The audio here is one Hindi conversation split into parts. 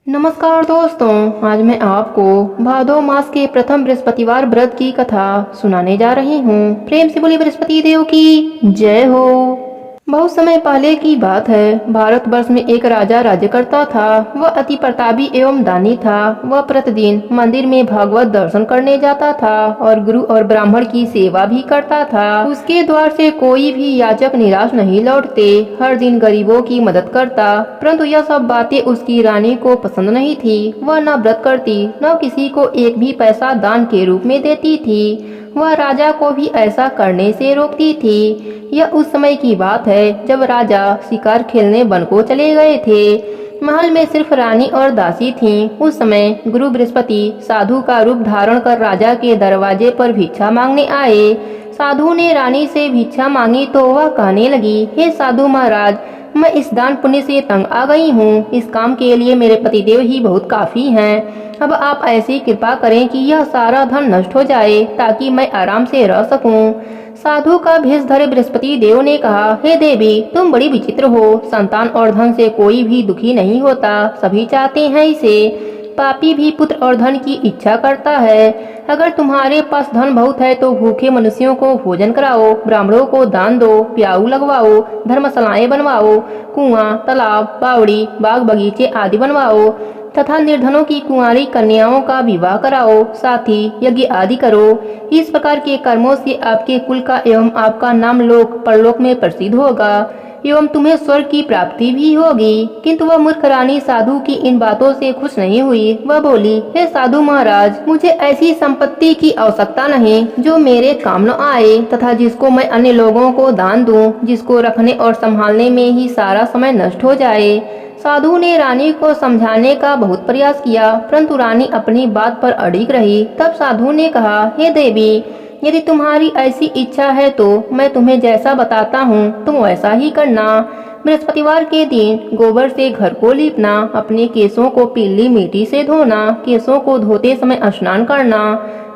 नमस्कार दोस्तों, आज मैं आपको भादो मास के प्रथम बृहस्पतिवार व्रत की कथा सुनाने जा रही हूँ। प्रेम से बोलिए बृहस्पति देव की जय हो। बहुत समय पहले की बात है। भारतवर्ष में एक राजा राज्य करता था। वह अति प्रतापी एवं दानी था। वह प्रतिदिन मंदिर में भागवत दर्शन करने जाता था और गुरु और ब्राह्मण की सेवा भी करता था। उसके द्वार से कोई भी याचक निराश नहीं लौटते। हर दिन गरीबों की मदद करता। परंतु यह सब बातें उसकी रानी को पसंद नहीं थी। वह न व्रत करती, न किसी को एक भी पैसा दान के रूप में देती थी। वह राजा को भी ऐसा करने से रोकती थी। यह उस समय की बात है जब राजा शिकार खेलने वन को चले गए थे। महल में सिर्फ रानी और दासी थीं। उस समय गुरु बृहस्पति साधु का रूप धारण कर राजा के दरवाजे पर भिक्षा मांगने आए। साधु ने रानी से भिक्षा मांगी तो वह कहने लगी, हे साधु महाराज, मैं इस दान पुण्य से तंग आ गई हूँ। इस काम के लिए मेरे पतिदेव ही बहुत काफी हैं। अब आप ऐसी कृपा करें कि यह सारा धन नष्ट हो जाए ताकि मैं आराम से रह सकूं। साधु का भेष धरे बृहस्पति देव ने कहा, हे देवी, तुम बड़ी विचित्र हो। संतान और धन से कोई भी दुखी नहीं होता, सभी चाहते हैं इसे। पापी भी पुत्र और धन की इच्छा करता है। अगर तुम्हारे पास धन बहुत है तो भूखे मनुष्यों को भोजन कराओ, ब्राह्मणों को दान दो, प्याऊ लगवाओ, धर्मशालाएं बनवाओ, कुआं, तालाब, बावड़ी, बाग बगीचे आदि बनवाओ तथा निर्धनों की कुंवारी कन्याओं का विवाह कराओ, साथ ही यज्ञ आदि करो। इस प्रकार के कर्मों से आपके कुल का एवं आपका नाम लोक परलोक में प्रसिद्ध होगा एवं तुम्हें स्वर्ग की प्राप्ति भी होगी। किंतु वह मूर्ख रानी साधु की इन बातों से खुश नहीं हुई। वह बोली, हे साधु महाराज, मुझे ऐसी संपत्ति की आवश्यकता नहीं जो मेरे काम न आए तथा जिसको मैं अन्य लोगों को दान दूं, जिसको रखने और संभालने में ही सारा समय नष्ट हो जाए। साधु ने रानी को समझाने का बहुत प्रयास किया, परंतु रानी अपनी बात पर अड़िग रही। तब साधु ने कहा, हे देवी, यदि तुम्हारी ऐसी इच्छा है तो मैं तुम्हें जैसा बताता हूँ तुम वैसा ही करना। बृहस्पतिवार के दिन गोबर से घर को लीपना, अपने केसों को पीली मिट्टी से धोना, केसों को धोते समय स्नान करना,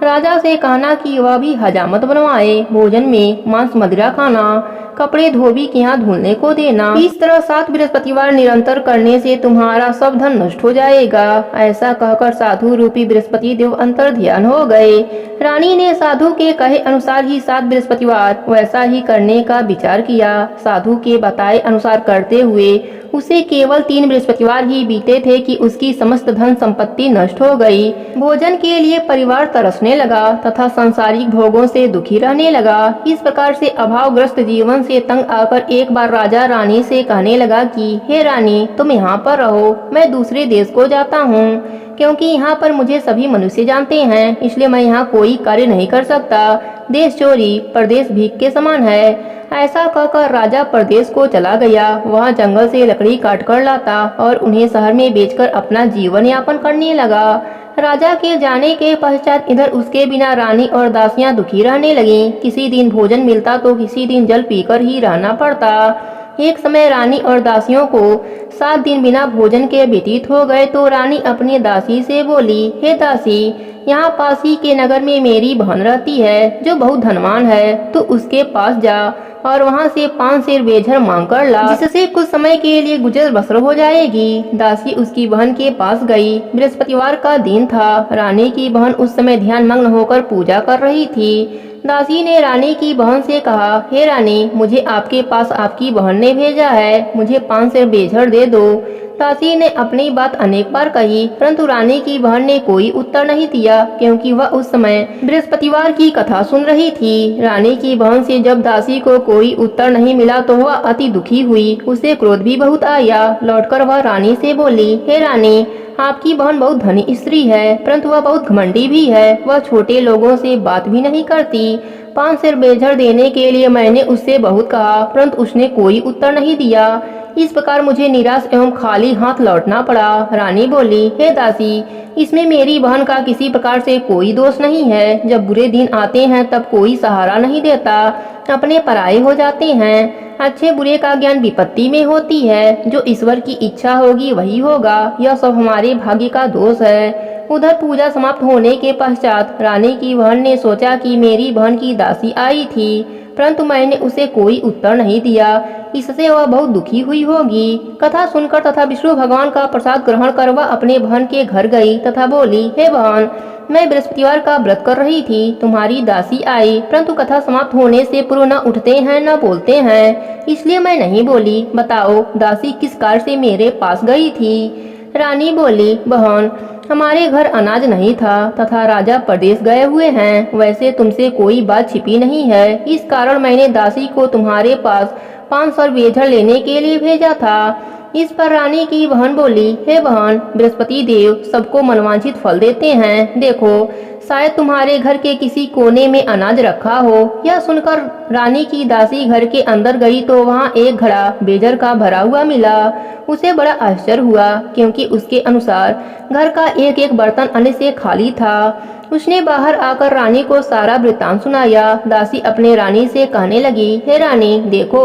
राजा से कहना कि वह भी हजामत बनवाए, भोजन में मांस मदिरा खाना, कपड़े धोबी के यहाँ धुलने को देना। इस तरह 7 बृहस्पतिवार निरंतर करने से तुम्हारा सब धन नष्ट हो जाएगा। ऐसा कहकर साधु रूपी बृहस्पति देव अंतर ध्यान हो गए। रानी ने साधु के कहे अनुसार ही 7 बृहस्पतिवार वैसा ही करने का विचार किया। साधु के बताए अनुसार करते हुए उसे केवल 3 बृहस्पतिवार ही बीते थे कि उसकी समस्त धन संपत्ति नष्ट हो गई। भोजन के लिए परिवार तरसने लगा तथा सांसारिक भोगों से दुखी रहने लगा। इस प्रकार से अभावग्रस्त जीवन से तंग आकर एक बार राजा रानी से कहने लगा कि हे रानी, तुम यहाँ पर रहो, मैं दूसरे देश को जाता हूँ। क्योंकि यहाँ पर मुझे सभी मनुष्य जानते हैं, इसलिए मैं यहाँ कोई कार्य नहीं कर सकता। देश चोरी परदेश भीख के समान है। ऐसा कहकर राजा परदेश को चला गया। वहाँ जंगल से लकड़ी काट कर लाता और उन्हें शहर में बेचकर अपना जीवन यापन करने लगा। राजा के जाने के पश्चात इधर उसके बिना रानी और दासियां दुखी रहने लगीं। किसी दिन भोजन मिलता तो किसी दिन जल पीकर ही रहना पड़ता। एक समय रानी और दासियों को 7 दिन बिना भोजन के व्यतीत हो गए तो रानी अपनी दासी से बोली, हे दासी, यहाँ पास ही के नगर में मेरी बहन रहती है जो बहुत धनवान है, तो उसके पास जा और वहाँ से 5 सेर बेझर मांग कर ला, जिससे कुछ समय के लिए गुजर बसर हो जाएगी। दासी उसकी बहन के पास गई। बृहस्पतिवार का दिन था। रानी की बहन उस समय ध्यान मग्न होकर पूजा कर रही थी। दासी ने रानी की बहन से कहा, हे रानी, मुझे आपके पास आपकी बहन ने भेजा है, मुझे 5 सेर बेझर दे दो। दासी ने अपनी बात अनेक बार कही, परंतु रानी की बहन ने कोई उत्तर नहीं दिया, क्योंकि वह उस समय बृहस्पतिवार की कथा सुन रही थी। रानी की बहन से जब दासी को कोई उत्तर नहीं मिला तो वह अति दुखी हुई। उसे क्रोध भी बहुत आया। लौटकर वह रानी से बोली, हे रानी, आपकी बहन बहुत धनी स्त्री है, परंतु वह बहुत घमंडी भी है। वह छोटे लोगों से बात भी नहीं करती। 5 सेर बेझर देने के लिए मैंने उससे बहुत कहा, परंतु उसने कोई उत्तर नहीं दिया। इस प्रकार मुझे निराश एवं खाली हाथ लौटना पड़ा। रानी बोली, हे दासी, इसमें मेरी बहन का किसी प्रकार से कोई दोष नहीं है। जब बुरे दिन आते हैं तब कोई सहारा नहीं देता, अपने पराये हो जाते हैं। अच्छे बुरे का ज्ञान विपत्ति में होती है। जो ईश्वर की इच्छा होगी वही होगा। यह सब हमारे भाग्य का दोष है। उधर पूजा समाप्त होने के पश्चात रानी की बहन ने सोचा कि मेरी बहन की दासी आई थी, परंतु मैंने उसे कोई उत्तर नहीं दिया। इससे वह बहुत दुखी हुई होगी। कथा सुनकर तथा विष्णु भगवान का प्रसाद ग्रहण कर वह अपने बहन के घर गई तथा बोली, हे बहन, मैं बृहस्पतिवार का व्रत कर रही थी, तुम्हारी दासी आई, परंतु कथा समाप्त होने से पूर्व न उठते हैं न बोलते हैं, इसलिए मैं नहीं बोली। बताओ, दासी किस कार्य से मेरे पास गई थी? रानी बोली, बहन, हमारे घर अनाज नहीं था तथा राजा प्रदेश गए हुए हैं। वैसे तुमसे कोई बात छिपी नहीं है, इस कारण मैंने दासी को तुम्हारे पास 500 बेझर लेने के लिए भेजा था। इस पर रानी की बहन बोली, हे बहन, बृहस्पति देव सबको मनवांछित फल देते हैं। देखो, शायद तुम्हारे घर के किसी कोने में अनाज रखा हो। यह सुनकर रानी की दासी घर के अंदर गई तो वहाँ एक घड़ा बेजर का भरा हुआ मिला। उसे बड़ा आश्चर्य हुआ, क्योंकि उसके अनुसार घर का एक एक बर्तन अन्न से खाली था। उसने बाहर आकर रानी को सारा वृत्तांत सुनाया। दासी अपने रानी से कहने लगी, हे रानी, देखो,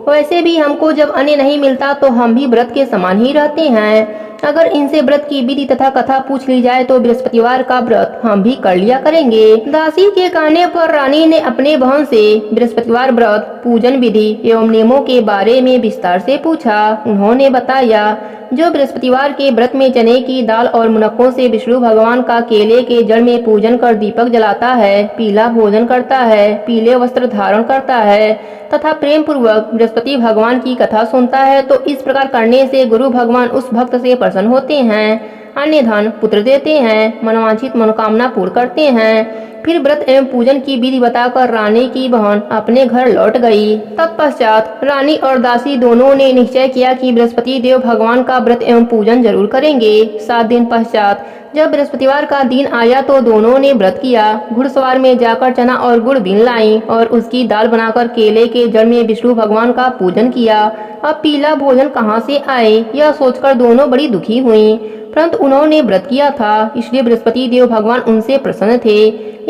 वैसे भी हमको जब अन्न नहीं मिलता तो हम भी व्रत के समान ही रहते हैं। अगर इनसे व्रत की विधि तथा कथा पूछ ली जाए तो बृहस्पतिवार का व्रत हम भी कर लिया करेंगे। दासी के कहने पर रानी ने अपने बहन से बृहस्पतिवार व्रत, पूजन विधि एवं नियमों के बारे में विस्तार से पूछा। उन्होंने बताया, जो बृहस्पतिवार के व्रत में चने की दाल और मुनक्कों से विष्णु भगवान का केले के जड़ में पूजन कर दीपक जलाता है, पीला भोजन करता है, पीले वस्त्र धारण करता है तथा प्रेम पूर्वक बृहस्पति भगवान की कथा सुनता है, तो इस प्रकार करने से गुरु भगवान उस भक्त से प्रसन्न होते हैं, अन्य धन पुत्र देते हैं, मनोवांछित मनोकामना पूर्ण करते हैं। फिर व्रत एवं पूजन की विधि बताकर रानी की बहन अपने घर लौट गई। तत्पश्चात रानी और दासी दोनों ने निश्चय किया कि बृहस्पति देव भगवान का व्रत एवं पूजन जरूर करेंगे। 7 दिन पश्चात जब बृहस्पतिवार का दिन आया तो दोनों ने व्रत किया। घुड़सवार में जाकर चना और गुड़ बीन लाई और उसकी दाल बनाकर केले के जड़ में विष्णु भगवान का पूजन किया। अब पीला भोजन कहाँ से आए, यह सोचकर दोनों बड़ी दुखी हुई, परंतु उन्होंने व्रत किया था, इसलिए बृहस्पति देव भगवान उनसे प्रसन्न थे।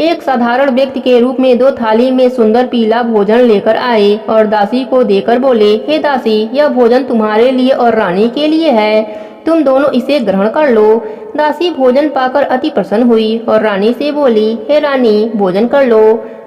एक साधारण व्यक्ति के रूप में 2 थाली में सुंदर पीला भोजन लेकर आए और दासी को देकर बोले, हे दासी, यह भोजन तुम्हारे लिए और रानी के लिए है, तुम दोनों इसे ग्रहण कर लो। दासी भोजन पाकर अति प्रसन्न हुई और रानी से बोली, हे रानी, भोजन कर लो।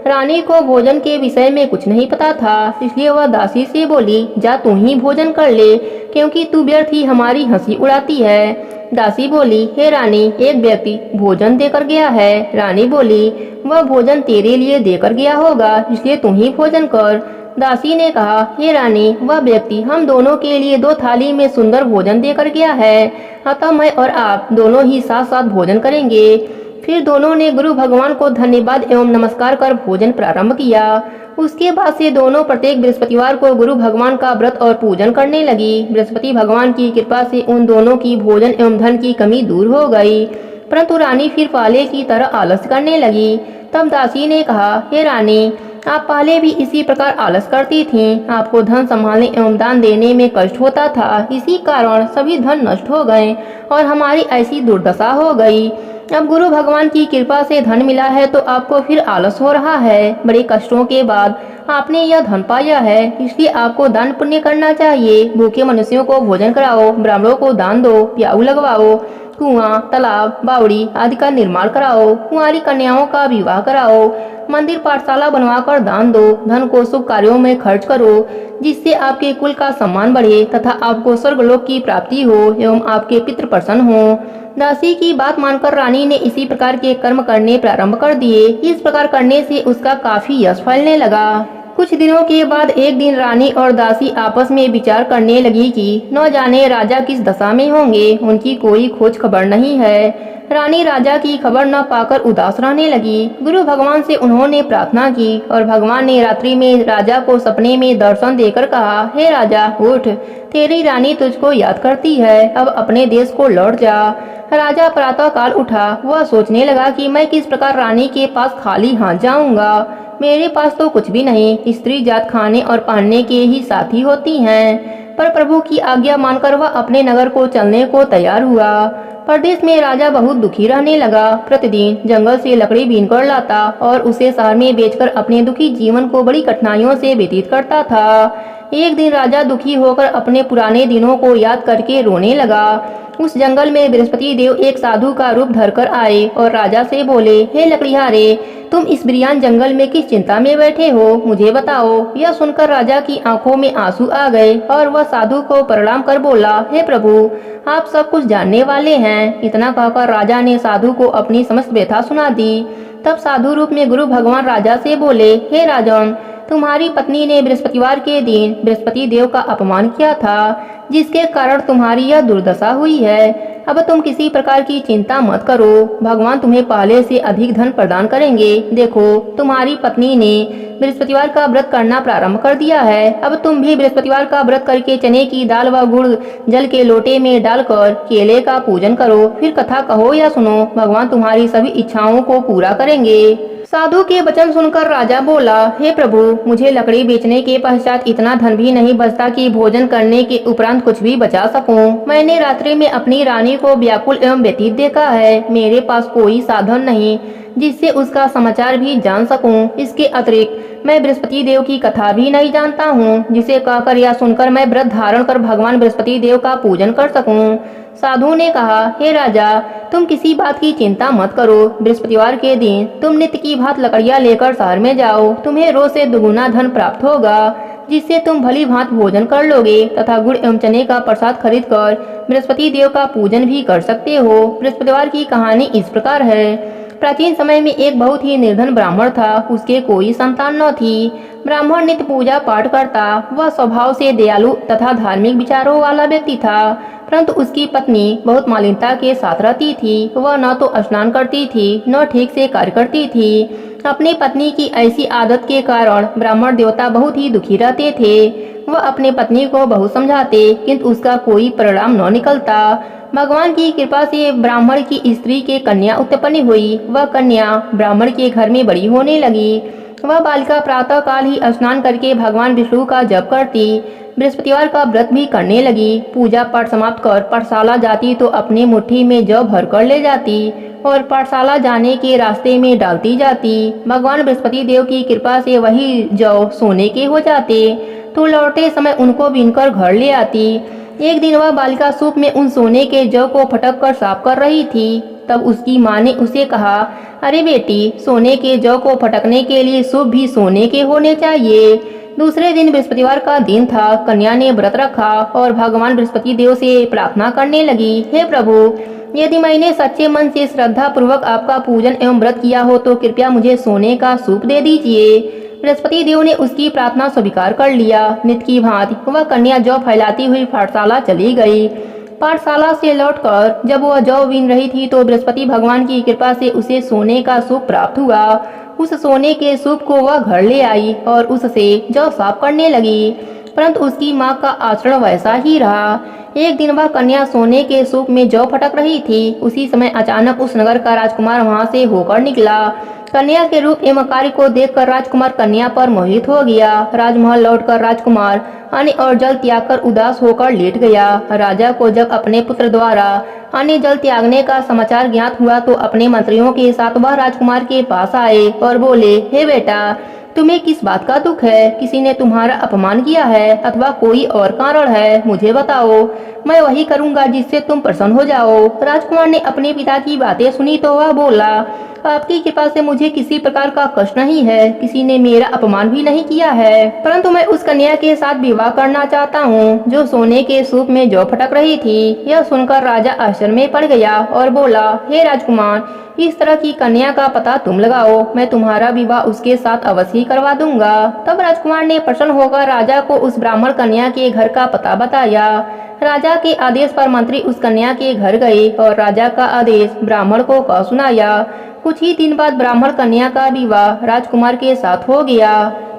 रानी को भोजन के विषय में कुछ नहीं पता था, इसलिए वह दासी से बोली, जा तू ही भोजन कर ले, क्योंकि तू व्यर्थ ही हमारी हंसी उड़ाती है। दासी बोली, हे रानी, एक व्यक्ति भोजन देकर गया है। रानी बोली, वह भोजन तेरे लिए देकर गया होगा, इसलिए तू ही भोजन कर। दासी ने कहा, हे रानी, वह व्यक्ति हम दोनों के लिए 2 थाली में सुंदर भोजन देकर गया है, अतः मैं और आप दोनों ही साथ साथ भोजन करेंगे। फिर दोनों ने गुरु भगवान को धन्यवाद एवं नमस्कार कर भोजन प्रारंभ किया। उसके बाद से दोनों प्रत्येक बृहस्पतिवार को गुरु भगवान का व्रत और पूजन करने लगी। बृहस्पति भगवान की कृपा से उन दोनों की भोजन एवं धन की कमी दूर हो गई, परंतु रानी फिर पहले की तरह आलस करने लगी। तब दासी ने कहा, हे रानी, आप पहले भी इसी प्रकार आलस करती थीं। आपको धन संभालने एवं दान देने में कष्ट होता था, इसी कारण सभी धन नष्ट हो गए और हमारी ऐसी दुर्दशा हो गई। अब गुरु भगवान की कृपा से धन मिला है तो आपको फिर आलस हो रहा है। बड़े कष्टों के बाद आपने यह धन पाया है, इसलिए आपको दान पुण्य करना चाहिए। भूखे मनुष्यों को भोजन कराओ, ब्राह्मणों को दान दो, प्याऊ लगवाओ, कुआं, तालाब, बावड़ी आदि का निर्माण कराओ, कुंवारी कन्याओं का विवाह कराओ, मंदिर पाठशाला बनवाकर दान दो, धन को शुभ कार्यों में खर्च करो, जिससे आपके कुल का सम्मान बढ़े तथा आपको स्वर्गलोक की प्राप्ति हो एवं आपके पितृ प्रसन्न हो। दासी की बात मानकर रानी ने इसी प्रकार के कर्म करने प्रारंभ कर दिए। इस प्रकार करने से उसका काफी यश फैलने लगा। कुछ दिनों के बाद एक दिन रानी और दासी आपस में विचार करने लगी कि न जाने राजा किस दशा में होंगे, उनकी कोई खोज खबर नहीं है। रानी राजा की खबर न पाकर उदास रहने लगी। गुरु भगवान से उन्होंने प्रार्थना की और भगवान ने रात्रि में राजा को सपने में दर्शन देकर कहा, हे राजा, उठ, तेरी रानी तुझको याद करती है, अब अपने देश को लौट जा। राजा प्रातः काल उठा। वह सोचने लगा कि मैं किस प्रकार रानी के पास खाली हाथ जाऊंगा। मेरे पास तो कुछ भी नहीं, स्त्री जात खाने और पहनने के ही साथी होती हैं। पर प्रभु की आज्ञा मानकर वह अपने नगर को चलने को तैयार हुआ। परदेश में राजा बहुत दुखी रहने लगा। प्रतिदिन जंगल से लकड़ी बीन कर लाता और उसे शहर में बेचकर अपने दुखी जीवन को बड़ी कठिनाइयों से व्यतीत करता था। एक दिन राजा दुखी होकर अपने पुराने दिनों को याद करके रोने लगा। उस जंगल में बृहस्पति देव एक साधु का रूप धरकर आए और राजा से बोले, हे लकड़िहारे, तुम इस बिरियान जंगल में किस चिंता में बैठे हो, मुझे बताओ। यह सुनकर राजा की आंखों में आंसू आ गए और वह साधु को प्रणाम कर बोला, हे प्रभु, आप सब कुछ जानने वाले हैं। इतना कहकर राजा ने साधु को अपनी समस्त व्यथा सुना दी। तब साधु रूप में गुरु भगवान राजा से बोले, हे राजन, तुम्हारी पत्नी ने बृहस्पतिवार के दिन बृहस्पति देव का अपमान किया था, जिसके कारण तुम्हारी यह दुर्दशा हुई है। अब तुम किसी प्रकार की चिंता मत करो, भगवान तुम्हें पहले से अधिक धन प्रदान करेंगे। देखो, तुम्हारी पत्नी ने बृहस्पतिवार का व्रत करना प्रारंभ कर दिया है। अब तुम भी बृहस्पतिवार का व्रत करके चने की दाल व गुड़ जल के लोटे में डालकर केले का पूजन करो, फिर कथा कहो या सुनो, भगवान तुम्हारी सभी इच्छाओं को पूरा करेंगे। साधु के वचन सुनकर राजा बोला, हे प्रभु, मुझे लकड़ी बेचने के पश्चात इतना धन भी नहीं बचता कि भोजन करने के उपरांत कुछ भी बचा सकूं। मैंने रात्रि में अपनी रानी को व्याकुल एवं व्यतीत देखा है। मेरे पास कोई साधन नहीं जिससे उसका समाचार भी जान सकूं। इसके अतिरिक्त मैं बृहस्पति देव की कथा भी नहीं जानता हूँ, जिसे कहकर या सुनकर मैं व्रत धारण कर भगवान बृहस्पति देव का पूजन कर सकूं। साधु ने कहा, हे राजा, तुम किसी बात की चिंता मत करो। बृहस्पतिवार के दिन तुम नित्य की भांत लकड़ियाँ लेकर शहर में जाओ। तुम्हें रोज से दुगुना धन प्राप्त होगा, जिससे तुम भली भांत भोजन कर लोगे तथा गुड़ एवं चने का प्रसाद खरीद कर बृहस्पति देव का पूजन भी कर सकते हो। बृहस्पतिवार की कहानी इस प्रकार है। प्राचीन समय में एक बहुत ही निर्धन ब्राह्मण था। उसके कोई संतान न थी। ब्राह्मण नित्य पूजा पाठ करता। वह स्वभाव से दयालु तथा धार्मिक विचारों वाला व्यक्ति था, परंतु उसकी पत्नी बहुत मालिनता के साथ रहती थी। वह न तो स्नान करती थी, न ठीक से कार्य करती थी। अपनी पत्नी की ऐसी आदत के कारण ब्राह्मण देवता बहुत ही दुखी रहते थे। वह अपने पत्नी को बहुत समझाते, किंतु उसका कोई परिणाम न निकलता। भगवान की कृपा से ब्राह्मण की स्त्री के कन्या उत्पन्न हुई। वह कन्या ब्राह्मण के घर में बड़ी होने लगी। वह बालिका प्रातः काल ही स्नान करके भगवान विष्णु का जप करती, बृहस्पतिवार का व्रत भी करने लगी। पूजा पाठ समाप्त कर पाठशाला जाती तो अपनी मुट्ठी में जौ भर कर ले जाती और पाठशाला जाने के रास्ते में डालती जाती। भगवान बृहस्पति देव की कृपा से वही जौ सोने के हो जाते तो लौटते समय उनको बीनकर घर ले आती। एक दिन वह बालिका सूप में उन सोने के जौ को फटक कर साफ कर रही थी। तब उसकी माँ ने उसे कहा, अरे बेटी, सोने के जौ को फटकने के लिए सूप भी सोने के होने चाहिए। दूसरे दिन बृहस्पतिवार का दिन था। कन्या ने व्रत रखा और भगवान बृहस्पति देव से प्रार्थना करने लगी, हे प्रभु, यदि मैंने सच्चे मन से श्रद्धा पूर्वक आपका पूजन एवं व्रत किया हो तो कृपया मुझे सोने का सूप दे दीजिए। बृहस्पति देव ने उसकी प्रार्थना स्वीकार कर लिया। नित्य की भांति वह कन्या जौ फैलाती हुई पाठशाला चली गई। पाठशाला से लौटकर जब वह जौ बीन रही थी तो बृहस्पति भगवान की कृपा से उसे सोने का सूप प्राप्त हुआ। उस सोने के सूप को वह घर ले आई और उससे जौ साफ करने लगी, परंतु उसकी माँ का आचरण वैसा ही रहा। एक दिन वह कन्या सोने के सूप में जौ फटक रही थी। उसी समय अचानक उस नगर का राजकुमार वहां से होकर निकला। कन्या के रूप एवं कार्य को देखकर राजकुमार कन्या पर मोहित हो गया। राजमहल लौटकर राजकुमार अन्न और जल त्याग कर उदास होकर लेट गया। राजा को जब अपने पुत्र द्वारा अन्न जल त्यागने का समाचार ज्ञात हुआ तो अपने मंत्रियों के साथ वह राजकुमार के पास आए और बोले, हे बेटा, तुम्हें किस बात का दुख है? किसी ने तुम्हारा अपमान किया है अथवा कोई और कारण है? मुझे बताओ, मैं वही करूंगा जिससे तुम प्रसन्न हो जाओ। राजकुमार ने अपने पिता की बातें सुनी तो वह बोला, आपकी कृपा से मुझे किसी प्रकार का कष्ट नहीं है। किसी ने मेरा अपमान भी नहीं किया है, परंतु मैं उस कन्या के साथ विवाह करना चाहता हूँ जो सोने के सूप में जौ फटक रही थी। यह सुनकर राजा आश्चर्य में पड़ गया और बोला, हे राजकुमार, इस तरह की कन्या का पता तुम लगाओ, मैं तुम्हारा विवाह उसके साथ अवश्य ही करवा दूंगा। तब राजकुमार ने प्रसन्न होकर राजा को उस ब्राह्मण कन्या के घर का पता बताया। राजा के आदेश पर मंत्री उस कन्या के घर गए और राजा का आदेश ब्राह्मण को कह सुनाया। कुछ ही दिन बाद ब्राह्मण कन्या का विवाह राजकुमार के साथ हो गया।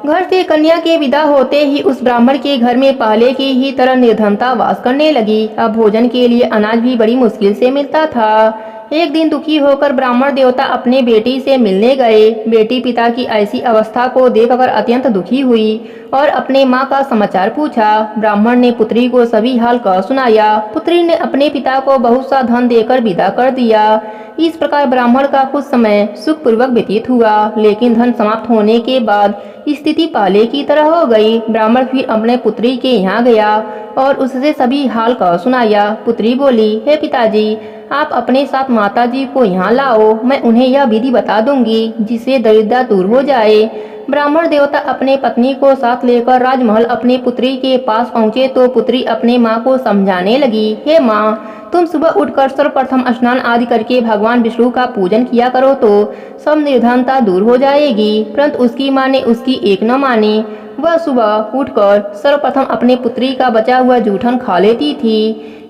घर से कन्या के विदा होते ही उस ब्राह्मण के घर में पहले की ही तरह निर्धनता वास करने लगी। अब भोजन के लिए अनाज भी बड़ी मुश्किल से मिलता था। एक दिन दुखी होकर ब्राह्मण देवता अपने बेटी से मिलने गए। बेटी पिता की ऐसी अवस्था को देखकर अत्यंत दुखी हुई और अपने माँ का समाचार पूछा। ब्राह्मण ने पुत्री को सभी हाल कह सुनाया। पुत्री ने अपने पिता को बहुत सा धन देकर विदा कर दिया। इस प्रकार ब्राह्मण का कुछ समय सुखपूर्वक व्यतीत हुआ, लेकिन धन समाप्त होने के बाद स्थिति पहले की तरह हो गई। ब्राह्मण फिर अपने पुत्री के यहाँ गया और उससे सभी हाल कह सुनाया। पुत्री बोली, हे पिताजी, आप अपने साथ माताजी को यहाँ लाओ, मैं उन्हें यह विधि बता दूंगी जिससे दरिद्रता दूर हो जाए। ब्राह्मण देवता अपने पत्नी को साथ लेकर राजमहल अपने पुत्री के पास पहुँचे तो पुत्री अपने माँ को समझाने लगी, हे माँ, तुम सुबह उठकर सर्वप्रथम स्नान आदि करके भगवान विष्णु का पूजन किया करो तो सब निर्धनता दूर हो जाएगी। परंतु उसकी माँ ने उसकी एक न मानी। वह सुबह उठकर सर्वप्रथम अपने पुत्री का बचा हुआ जूठन खा लेती थी।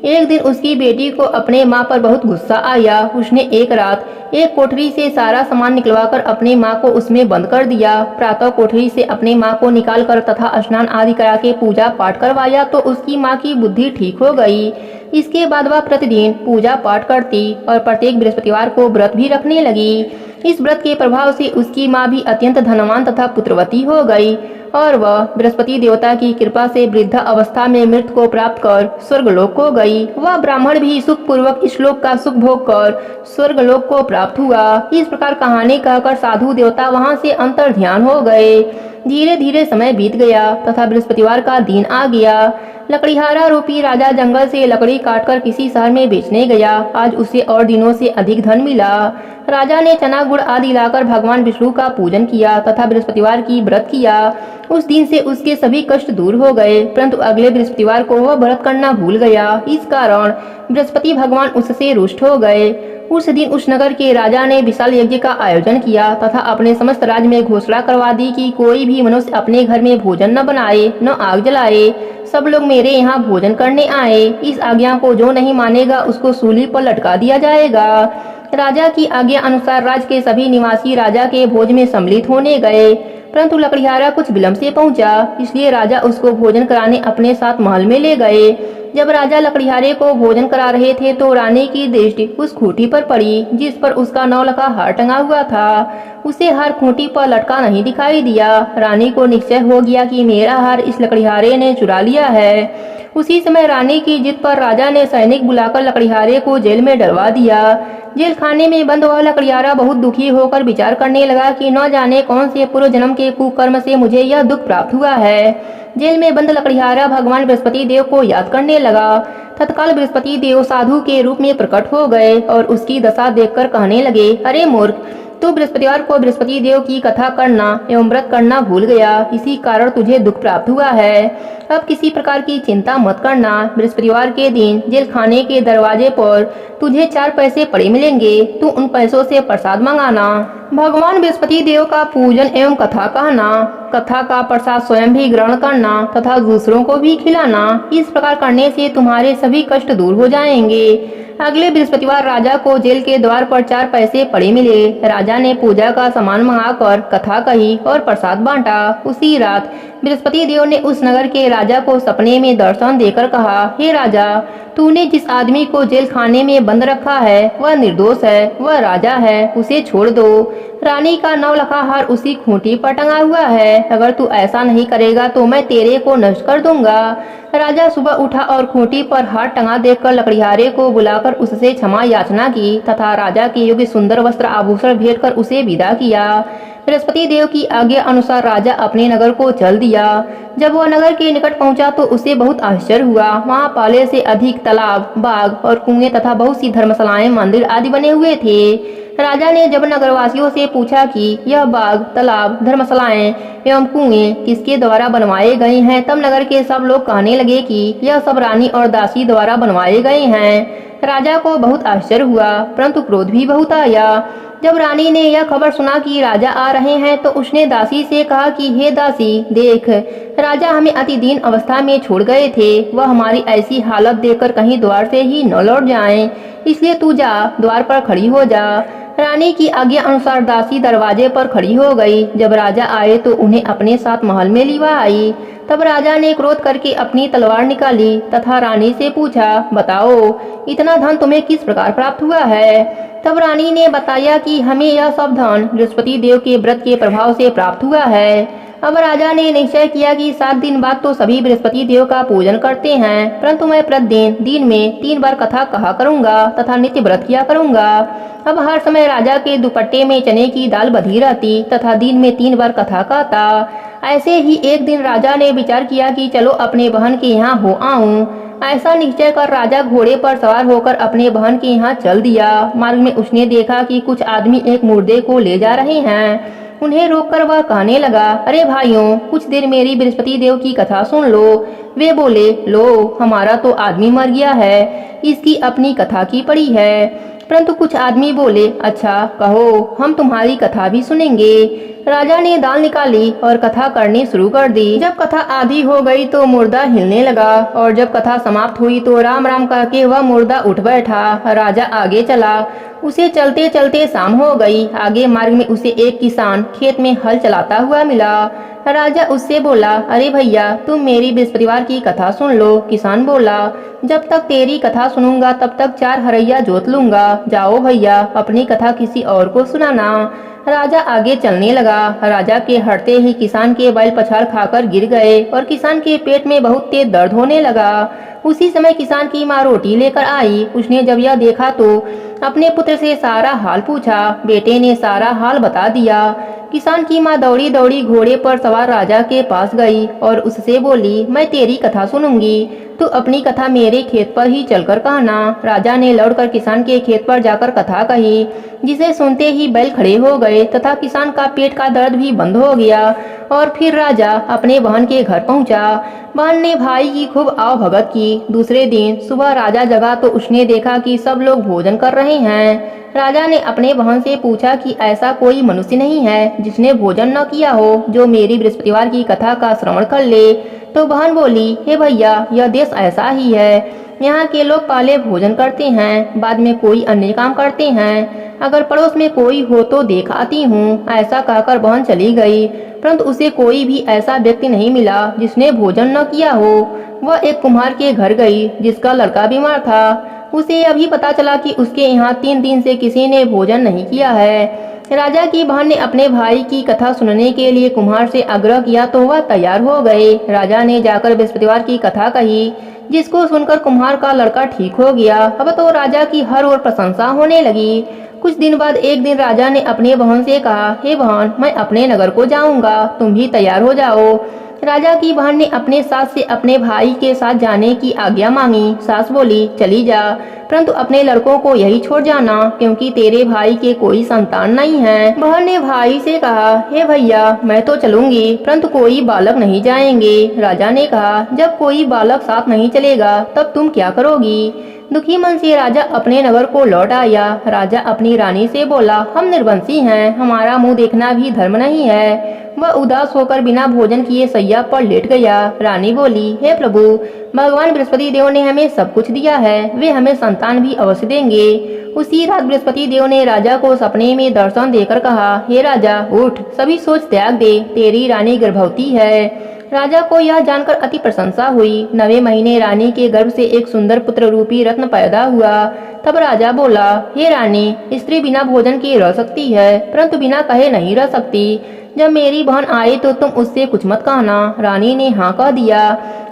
एक दिन उसकी बेटी को अपने माँ पर बहुत गुस्सा आया। उसने एक रात एक कोठरी से सारा सामान निकलवाकर अपने माँ को उसमें बंद कर दिया। प्रातः कोठरी से अपने माँ को निकालकर तथा स्नान आदि करा के पूजा पाठ करवाया तो उसकी माँ की बुद्धि ठीक हो गई। इसके बाद वह प्रतिदिन पूजा पाठ करती और प्रत्येक बृहस्पतिवार को व्रत भी रखने लगी। इस व्रत के प्रभाव से उसकी माँ भी अत्यंत धनवान तथा पुत्रवती हो गई और वह बृहस्पति देवता की कृपा से वृद्ध अवस्था में मृत्यु को प्राप्त कर स्वर्गलोक को गई। वह ब्राह्मण भी सुख पूर्वक इस लोक का सुख भोग कर स्वर्गलोक को प्राप्त हुआ। इस प्रकार कहानी कहकर साधु देवता वहां से अंतर ध्यान हो गए। धीरे धीरे समय बीत गया तथा बृहस्पतिवार का दिन आ गया। लकड़ीहारा रूपी राजा जंगल से लकड़ी काटकर किसी शहर में बेचने गया। आज उसे और दिनों से अधिक धन मिला। राजा ने चना गुड़ आदि लाकर भगवान विष्णु का पूजन किया तथा बृहस्पतिवार की व्रत किया। उस दिन से उसके सभी कष्ट दूर हो गए, परंतु अगले बृहस्पतिवार को वह व्रत करना भूल गया। इस कारण बृहस्पति भगवान उससे रुष्ट हो गए। उस दिन उस नगर के राजा ने विशाल यज्ञ का आयोजन किया तथा अपने समस्त राज्य में घोषणा करवा दी कि कोई भी मनुष्य अपने घर में भोजन न बनाए न आग जलाए। सब लोग मेरे यहाँ भोजन करने आए। इस आज्ञा को जो नहीं मानेगा उसको सूली पर लटका दिया जाएगा। राजा की आज्ञा अनुसार राज्य के सभी निवासी राजा के भोज में सम्मिलित होने गए, परंतु लकड़ीहारा कुछ विलंब से पहुंचा, इसलिए राजा उसको भोजन कराने अपने साथ महल में ले गए। जब राजा लकड़ीहारे को भोजन करा रहे थे तो रानी की दृष्टि उस खूंटी पर पड़ी जिस पर उसका नौलखा हार टंगा हुआ था। उसे हार खूंटी पर लटका नहीं दिखाई दिया। रानी को निश्चय हो गया कि मेरा हार इस लकड़ीहारे ने चुरा लिया है। उसी समय रानी की जिद पर राजा ने सैनिक बुलाकर लकड़ीहारे को जेल में डलवा दिया। जेल खाने में बंद हुआ लकड़ीहारा बहुत दुखी होकर विचार करने लगा कि न जाने कौन से पूर्व जन्म के कुकर्म से मुझे यह दुख प्राप्त हुआ है। जेल में बंद लकड़ीहारा भगवान बृहस्पति देव को याद करने लगा। तत्काल बृहस्पति देव साधु के रूप में प्रकट हो गए और उसकी दशा देखकर कहने लगे, अरे मूर्ख, तू बृहस्पतिवार को बृहस्पति देव की कथा करना एवं व्रत करना भूल गया, इसी कारण तुझे दुख प्राप्त हुआ है। अब किसी प्रकार की चिंता मत करना। बृहस्पतिवार के दिन जेल खाने के दरवाजे पर तुझे 4 पैसे पड़े मिलेंगे। तू उन पैसों से प्रसाद मंगाना। भगवान बृहस्पति देव का पूजन एवं कथा कहना, कथा का प्रसाद स्वयं भी ग्रहण करना तथा दूसरों को भी खिलाना। इस प्रकार करने से तुम्हारे सभी कष्ट दूर हो जाएंगे। अगले बृहस्पतिवार राजा को जेल के द्वार पर 4 पैसे पड़े मिले। राजा ने पूजा का सामान मंगाकर कथा कही और प्रसाद बांटा। उसी रात बृहस्पति देव ने उस नगर के राजा को सपने में दर्शन देकर कहा, हे राजा, तूने जिस आदमी को जेल खाने में बंद रखा है वह निर्दोष है, वह राजा है, उसे छोड़ दो। रानी का नवलखा हार उसी खूंटी पर टंगा हुआ है। अगर तू ऐसा नहीं करेगा तो मैं तेरे को नष्ट कर दूंगा। राजा सुबह उठा और खूंटी पर हार टंगा देखकर लकड़ीहारे को बुलाकर उससे क्षमा याचना की तथा राजा के योग्य सुंदर वस्त्र आभूषण भेंट कर उसे विदा किया। बृहस्पति देव की आज्ञा अनुसार राजा अपने नगर को चल दिया। जब वह नगर के निकट पहुंचा तो उसे बहुत आश्चर्य हुआ। वहां पहले से अधिक तालाब, बाग और कुएं तथा बहुत सी धर्मशालाएं, मंदिर आदि बने हुए थे। राजा ने जब नगरवासियों से पूछा कि यह बाग, तालाब, धर्मशालाएं एवं कुएं किसके द्वारा बनवाए गए हैं, तब नगर के सब लोग कहने लगे कि यह सब रानी और दासी द्वारा बनवाए गए हैं। राजा को बहुत आश्चर्य हुआ, परंतु क्रोध भी बहुत आया। जब रानी ने यह खबर सुना कि राजा आ रहे हैं तो उसने दासी से कहा कि हे दासी, देख, राजा हमें अति दीन अवस्था में छोड़ गए थे। वह हमारी ऐसी हालत देखकर कहीं द्वार से ही न लौट जाएं, इसलिए तू जा, द्वार पर खड़ी हो जा। रानी की आज्ञा अनुसार दासी दरवाजे पर खड़ी हो गई। जब राजा आए तो उन्हें अपने साथ महल में लिवा आई। तब राजा ने क्रोध करके अपनी तलवार निकाली तथा रानी से पूछा, बताओ, इतना धन तुम्हें किस प्रकार प्राप्त हुआ है? तब रानी ने बताया कि हमें यह सब धन बृहस्पति देव के व्रत के प्रभाव से प्राप्त हुआ है। अब राजा ने निश्चय किया कि 7 दिन बाद तो सभी बृहस्पति देव का पूजन करते हैं, परंतु मैं प्रतिदिन दिन में 3 बार कथा कहा करूंगा तथा नित्य व्रत किया करूंगा। अब हर समय राजा के दुपट्टे में चने की दाल बधी रहती तथा दिन में 3 बार कथा कहता। ऐसे ही एक दिन राजा ने विचार किया कि चलो अपने बहन के यहाँ हो आऊं। ऐसा निश्चय कर राजा घोड़े पर सवार होकर अपने बहन के यहाँ चल दिया। मार्ग में उसने देखा कि कुछ आदमी एक मुर्दे को ले जा रहे हैं। उन्हें रोककर वह कहने लगा, अरे भाइयों, कुछ देर मेरी बृहस्पति देव की कथा सुन लो। वे बोले, लो, हमारा तो आदमी मर गया है, इसकी अपनी कथा की पड़ी है। परंतु कुछ आदमी बोले, अच्छा कहो, हम तुम्हारी कथा भी सुनेंगे। राजा ने दाल निकाली और कथा करनी शुरू कर दी। जब कथा आधी हो गई तो मुर्दा हिलने लगा और जब कथा समाप्त हुई तो राम राम करके वह मुर्दा उठ बैठा। राजा आगे चला। उसे चलते चलते शाम हो गई। आगे मार्ग में उसे एक किसान खेत में हल चलाता हुआ मिला। राजा उससे बोला, अरे भैया, तुम मेरी बृहस्पतिवार की कथा सुन लो। किसान बोला, जब तक तेरी कथा सुनूंगा तब तक 4 हरैया जोत लूंगा। जाओ भैया, अपनी कथा किसी और को सुनाना। राजा आगे चलने लगा। राजा के हटते ही किसान के बैल पछाड़ खाकर गिर गए और किसान के पेट में बहुत तेज दर्द होने लगा। उसी समय किसान की माँ रोटी लेकर आई। उसने जब यह देखा तो अपने पुत्र से सारा हाल पूछा। बेटे ने सारा हाल बता दिया। किसान की माँ दौड़ी दौड़ी घोड़े पर सवार राजा के पास गई और उससे बोली, मैं तेरी कथा सुनूंगी, तू अपनी कथा मेरे खेत पर ही चलकर कहना। राजा ने लौटकर किसान के खेत पर जाकर कथा कही, जिसे सुनते ही बैल खड़े हो गए तथा किसान का पेट का दर्द भी बंद हो गया। और फिर राजा अपने बहन के घर पहुंचा। बहन ने भाई की खूब आवभगत की। दूसरे दिन सुबह राजा जगा तो उसने देखा कि सब लोग भोजन कर रहे हैं। राजा ने अपने बहन से पूछा कि ऐसा कोई मनुष्य नहीं है जिसने भोजन न किया हो, जो मेरी बृहस्पतिवार की कथा का श्रवण कर ले। तो बहन बोली, हे भैया, यह देश ऐसा ही है। यहाँ के लोग पहले भोजन करते हैं, बाद में कोई अन्य काम करते हैं। अगर पड़ोस में कोई हो तो देख आती हूँ। ऐसा कहकर बहन चली गई, परंतु उसे कोई भी ऐसा व्यक्ति नहीं मिला जिसने भोजन न किया हो। वह एक कुम्हार के घर गई जिसका लड़का बीमार था। उसे अभी पता चला कि उसके यहाँ 3 दिन से किसी ने भोजन नहीं किया है। राजा की बहन ने अपने भाई की कथा सुनने के लिए कुम्हार से आग्रह किया तो वह तैयार हो गए। राजा ने जाकर बृहस्पतिवार की कथा कही, जिसको सुनकर कुम्हार का लड़का ठीक हो गया। अब तो राजा की हर ओर प्रशंसा होने लगी। कुछ दिन बाद एक दिन राजा ने अपने बहन से कहा, हे बहन, मैं अपने नगर को जाऊंगा, तुम भी तैयार हो जाओ। राजा की बहन ने अपने सास से अपने भाई के साथ जाने की आज्ञा मांगी। सास बोली, चली जा, परंतु अपने लड़कों को यही छोड़ जाना, क्योंकि तेरे भाई के कोई संतान नहीं है। बहन ने भाई से कहा, हे भैया, मैं तो चलूंगी, परंतु कोई बालक नहीं जाएंगे। राजा ने कहा, जब कोई बालक साथ नहीं चलेगा तब तुम क्या करोगी? दुखी मन से राजा अपने नगर को लौट आया। राजा अपनी रानी से बोला, हम निर्वंशी हैं, हमारा मुंह देखना भी धर्म नहीं है। वह उदास होकर बिना भोजन किए सैया पर लेट गया। रानी बोली, हे प्रभु, भगवान बृहस्पति देव ने हमें सब कुछ दिया है, वे हमें संतान भी अवश्य देंगे। उसी रात बृहस्पति देव ने राजा को सपने में दर्शन देकर कहा, हे राजा, उठ, सभी सोच त्याग दे, तेरी रानी गर्भवती है। राजा को यह जानकर अति प्रशंसा हुई। 9वें महीने रानी के गर्भ से एक सुंदर पुत्र रूपी रत्न पैदा हुआ। तब राजा बोला, हे रानी, स्त्री बिना भोजन के रह सकती है, परंतु बिना कहे नहीं रह सकती। जब मेरी बहन आए तो तुम उससे कुछ मत कहना। रानी ने हाँ कह दिया।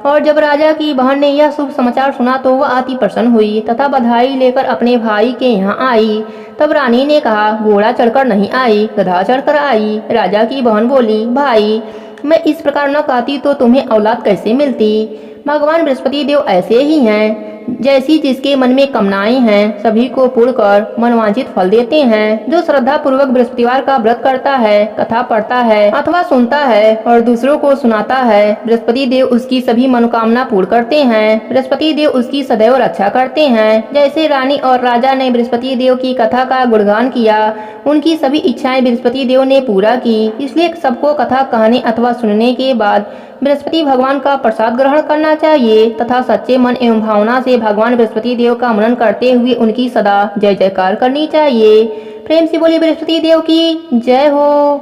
और जब राजा की बहन ने यह शुभ समाचार सुना तो वह अति प्रसन्न हुई तथा बधाई लेकर अपने भाई के यहाँ आई। तब रानी ने कहा, घोड़ा चढ़कर नहीं आई, गधा चढ़कर आई। राजा की बहन बोली, भाई, मैं इस प्रकार न कहती तो तुम्हें औलाद कैसे मिलती? भगवान बृहस्पति देव ऐसे ही हैं, जैसी जिसके मन में कामनाएं हैं सभी को पूर्ण कर मनवांछित फल देते हैं। जो श्रद्धा पूर्वक बृहस्पतिवार का व्रत करता है, कथा पढ़ता है अथवा सुनता है और दूसरों को सुनाता है, बृहस्पति देव उसकी सभी मनोकामना पूर्ण करते हैं। बृहस्पति देव उसकी सदैव रक्षा करते हैं। जैसे रानी और राजा ने बृहस्पति देव की कथा का गुणगान किया, उनकी सभी इच्छाएं बृहस्पति देव ने पूरा की। इसलिए सबको कथा कहने अथवा सुनने के बाद बृहस्पति भगवान का प्रसाद ग्रहण करना चाहिए तथा सच्चे मन एवं भावना से भगवान बृहस्पति देव का मनन करते हुए उनकी सदा जय जयकार करनी चाहिए। प्रेम से बोलिए बृहस्पति देव की जय हो।